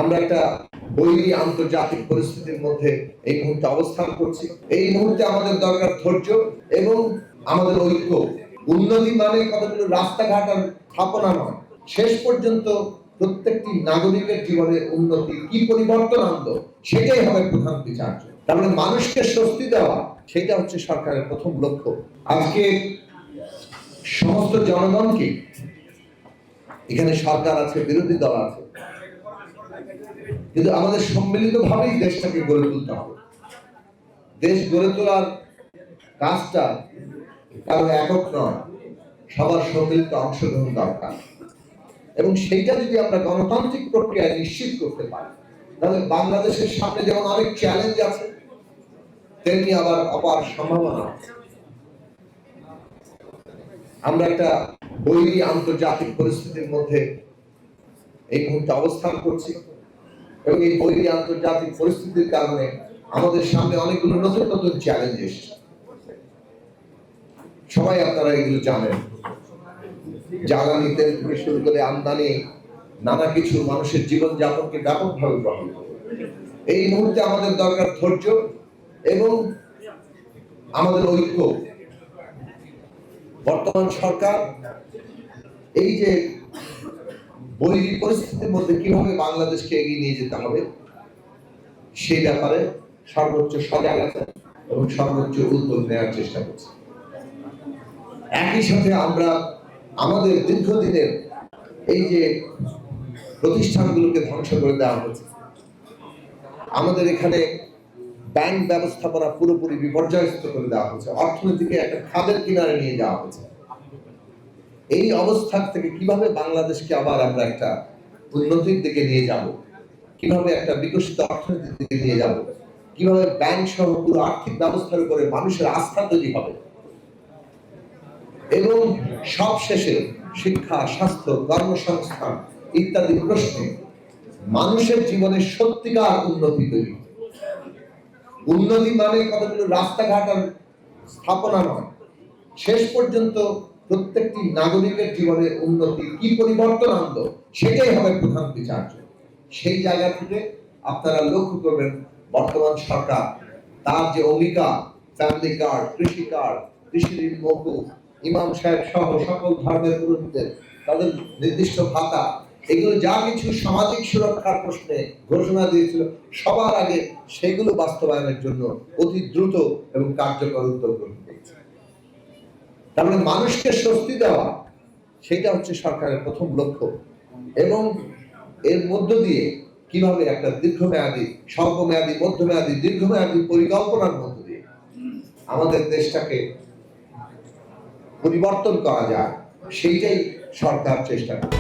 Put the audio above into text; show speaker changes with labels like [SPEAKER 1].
[SPEAKER 1] আমরা একটা বৈরী আন্তর্জাতিক পরিস্থিতির মধ্যে এই মুহূর্তে অবস্থান করছি। এই মুহূর্তে আমাদের দরকার ধৈর্য এবং আমাদের ঐক্য। উন্নতি মানে কতগুলো রাস্তাঘাট আর স্থাপনা নয়, শেষ পর্যন্ত প্রত্যেকটি নাগরিকের জীবনের উন্নতি কি পরিবর্তন আনলো সেটাই হবে প্রধান বিচার্য। তার মানে মানুষকে স্বস্তি দেওয়া, সেটা হচ্ছে সরকারের প্রথম লক্ষ্য। আজকে সমস্ত জনগণকে, এখানে সরকার আছে, বিরোধী দল আছে, কিন্তু আমাদের সম্মিলিতভাবেই দেশটাকে গড়ে তুলতে হবে। দেশ গড়ে তোলার কাজটা কারো একক নয়, সবার সম্মিলিত অংশগ্রহণ দরকার। এবং সেইটা যদি আমরা গণতান্ত্রিক প্রক্রিয়ায় নিশ্চিত করতে পারি, তাহলে বাংলাদেশের সামনে যেমন অনেক চ্যালেঞ্জ আছে, তেমনি আবার অপার সম্ভাবনা আছে। আমরা একটা বৈরী আন্তর্জাতিক পরিস্থিতির মধ্যে এই মুহূর্তে অবস্থান করছি, এবং এই বৈরী আন্তর্জাতিক পরিস্থিতির কারণে আমাদের সামনে অনেকগুলো নতুন নতুন চ্যালেঞ্জ এসেছে। সবাই আপনারা এগুলো জানেন। জ্বালানি তেল থেকে শুরু করে আমদানি, নানা কিছু মানুষের জীবনযাপনকে ব্যাপকভাবে প্রভাবিত করে। এই মুহূর্তে আমাদের দরকার ধৈর্য এবং আমাদের ঐক্য। বর্তমান সরকার এই যে বৈরী পরিস্থিতির মধ্যে কিভাবে বাংলাদেশকে এগিয়ে নিয়ে যেতে হবে সেই ব্যাপারে সর্বোচ্চ সজাগ আছে এবং সর্বোচ্চ উদ্যোগ নেওয়ার চেষ্টা করছে। একই সাথে আমরা আমাদের দীর্ঘদিনের এই যে প্রতিষ্ঠানগুলোকে ধ্বংস করে দেওয়া হচ্ছে, আমাদের এখানে ব্যাংক ব্যবস্থাপনা পুরোপুরি বিপর্যস্ত করে দেওয়া হচ্ছে, অর্থনীতিকে একটা খাদের কিনারে নিয়ে যাওয়া হচ্ছে। এই অবস্থা থেকে কিভাবে বাংলাদেশকে আবার আমরা একটা উন্নতির দিকে নিয়ে যাব, কিভাবে একটা বিকশিত অর্থনীতির দিকে নিয়ে যাব, কিভাবে ব্যাংক সহ পুরো আর্থিক ব্যবস্থার উপরে মানুষের আস্থা তৈরি হবে, এবং সব শেষে শিক্ষা, স্বাস্থ্য, কর্মসংস্থান ইত্যাদি প্রশ্নে মানুষের জীবনে সত্যিকার উন্নতি তৈরি। উন্নতি মানে কতগুলো রাস্তাঘাট আর স্থাপনা নয়, শেষ পর্যন্ত প্রত্যেকটি নাগরিকের জীবনের উন্নতি কি পরিবর্তন আনলো সেটাই হবে প্রধান বিচার্য। সেই জায়গা থেকে আপনারা লক্ষ্য করবেন বর্তমান সরকার তার যে অঙ্গীকার, ফ্যামিলি কার্ড, কৃষি কার্ড, কৃষি ঋণ মকুব, ইমাম সাহেব সহ সকল ধর্মের পুরোহিতদের তাদের নির্দিষ্ট ভাতা, এগুলো যা কিছু সামাজিক সুরক্ষার প্রশ্নে ঘোষণা দিয়েছিল, সবার আগে সেগুলো বাস্তবায়নের জন্য অতি দ্রুত এবং কার্যকর উদ্যোগ গ্রহণ করেছে। তার মানে মানুষকে স্বস্তি দেওয়া, সেটা হচ্ছে সরকারের প্রথম লক্ষ্য। এবং এর মধ্য দিয়ে কিভাবে একটা দীর্ঘমেয়াদী, স্বল্পমেয়াদী, মধ্যমেয়াদী, দীর্ঘমেয়াদী পরিকল্পনার মধ্য দিয়ে আমাদের দেশটাকে পরিবর্তন করা যায়, সেইটাই সরকার চেষ্টা করে।